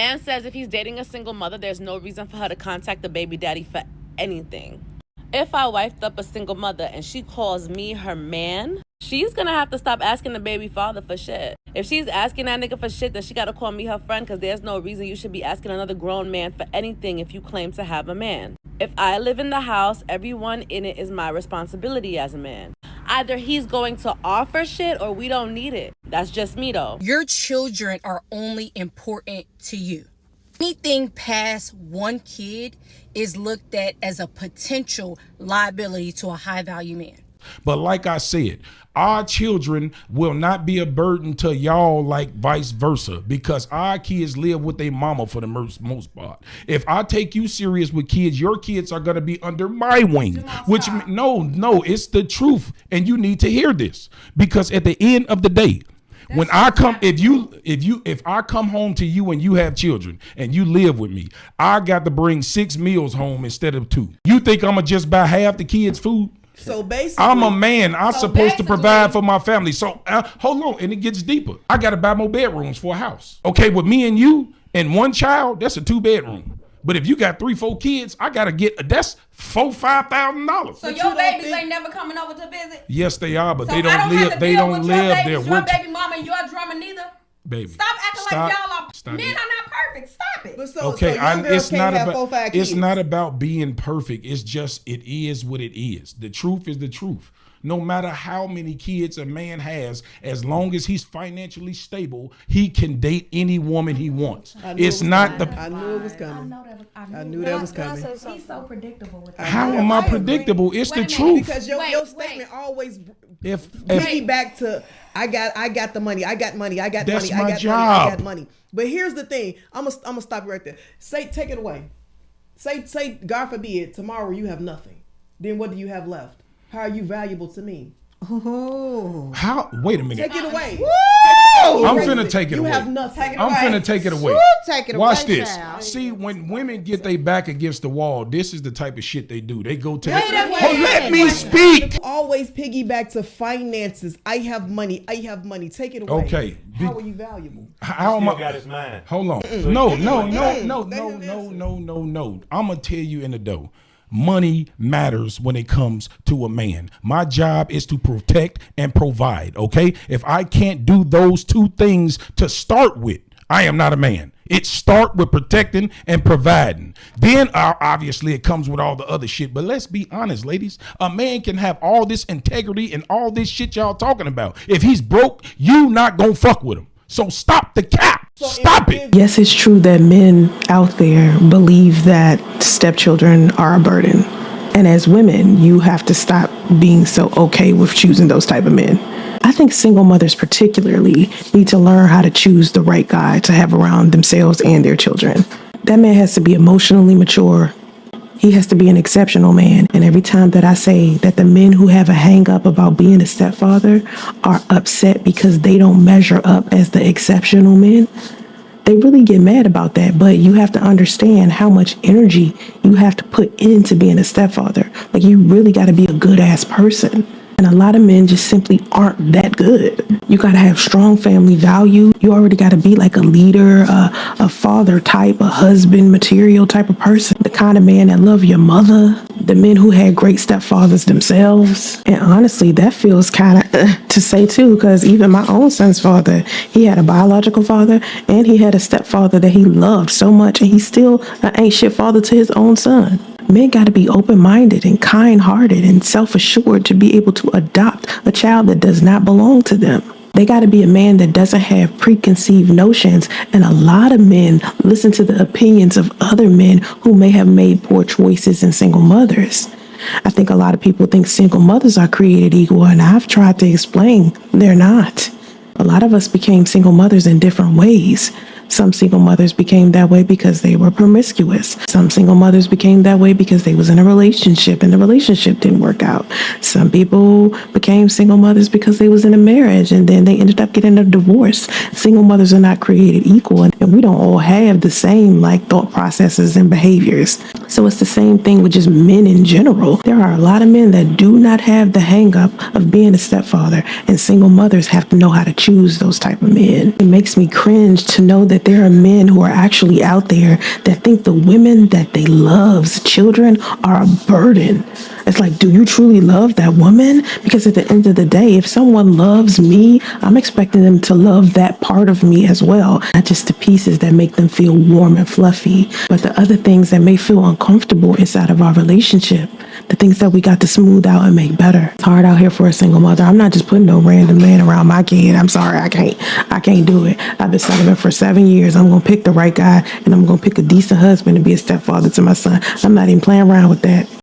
man says if he's dating a single mother, there's no reason for her to contact the baby daddy for anything. If I wifed up a single mother and she calls me her man, she's gonna have to stop asking the baby father for shit. If she's asking that nigga for shit, then she gotta call me her friend, because there's no reason you should be asking another grown man for anything if you claim to have a man. If I live in the house, everyone in it is my responsibility as a man. Either he's going to offer shit or we don't need it. That's just me though. Your children are only important to you. Anything past one kid is looked at as a potential liability to a high value man. But like I said, our children will not be a burden to y'all like vice versa, because our kids live with their mama for the most part. If I take you serious with kids, your kids are going to be under my wing, which no, it's the truth. And you need to hear this, because at the end of the day, when I come, if I come home to you and you have children and you live with me, I got to bring 6 meals home instead of 2. You think I'm gonna just buy half the kids' food? So basically, I'm a man. I'm supposed to provide for my family. So hold on, and it gets deeper. I got to buy more bedrooms for a house. Okay, with me and you and one child, that's a 2-bedroom. But if you got 3-4 kids, I gotta get that's $4,000-$5,000. So your babies ain't never coming over to visit? Yes, they are, but so they don't live. They don't live there. Your baby mama and your drummer neither. Baby, stop acting like y'all are men are not perfect. Stop it. Okay, it's not about being perfect. It's just it is what it is. The truth is the truth. No matter how many kids a man has, as long as he's financially stable, he can date any woman he wants. It's not the. I knew it was coming. I knew that was coming. He's so predictable with that. How am I predictable? It's the truth. Because your statement always me back to I got the money. I got money. I got money. That's my job. Money. I got money. But here's the thing. I'm gonna stop you right there. Take it away. Say God forbid tomorrow you have nothing. Then what do you have left? How are you valuable to me? Oh. How? Wait a minute. Take it away. Woo! I'm finna take it away. You have nothing. I'm finna take it away. Take it Watch away, this. child. See, when women get their back against the wall, this is the type of shit they do. They go to let me speak. Always piggyback to finances. I have money. Take it away. Okay. How are you valuable? How am I? Got his mind. Hold on. No. I'm gonna tell you in the dough. Money matters when it comes to a man. My job is to protect and provide, okay? If I can't do those 2 things to start with, I am not a man. It start with protecting and providing. Then obviously it comes with all the other shit. But let's be honest, ladies. A man can have all this integrity and all this shit y'all talking about. If he's broke, you not gonna fuck with him. So stop the cap. Stop it. Yes, it's true that men out there believe that stepchildren are a burden. And as women, you have to stop being so okay with choosing those type of men. I think single mothers particularly need to learn how to choose the right guy to have around themselves and their children. That man has to be emotionally mature. He has to be an exceptional man. And every time that I say that the men who have a hang up about being a stepfather are upset because they don't measure up as the exceptional men, they really get mad about that. But you have to understand how much energy you have to put into being a stepfather. Like, you really got to be a good ass person. And a lot of men just simply aren't that good. You got to have strong family value. You already got to be like a leader, a father type, a husband material type of person. The kind of man that love your mother, the men who had great stepfathers themselves. And honestly, that feels kind of to say too, because even my own son's father, he had a biological father and he had a stepfather that he loved so much, and he's still an ain't shit father to his own son. Men got to be open-minded and kind-hearted and self-assured to be able to adopt a child that does not belong to them. They got to be a man that doesn't have preconceived notions. And a lot of men listen to the opinions of other men who may have made poor choices in single mothers. I think a lot of people think single mothers are created equal, and I've tried to explain they're not. A lot of us became single mothers in different ways. Some single mothers became that way because they were promiscuous. Some single mothers became that way because they was in a relationship and the relationship didn't work out. Some people became single mothers because they was in a marriage and then they ended up getting a divorce. Single mothers are not created equal, and we don't all have the same thought processes and behaviors. So it's the same thing with just men in general. There are a lot of men that do not have the hang up of being a stepfather, and single mothers have to know how to choose those type of men. It makes me cringe to know that there are men who are actually out there that think the women that they love's children are a burden. It's like, do you truly love that woman? Because at the end of the day, if someone loves me, I'm expecting them to love that part of me as well, not just the pieces that make them feel warm and fluffy, but the other things that may feel uncomfortable inside of our relationship, the things that we got to smooth out and make better. It's hard out here for a single mother. I'm not just putting no random man around my kid. I'm sorry, I can't do it. I've been celibate for 7 years. I'm gonna pick the right guy, and I'm gonna pick a decent husband to be a stepfather to my son. I'm not even playing around with that.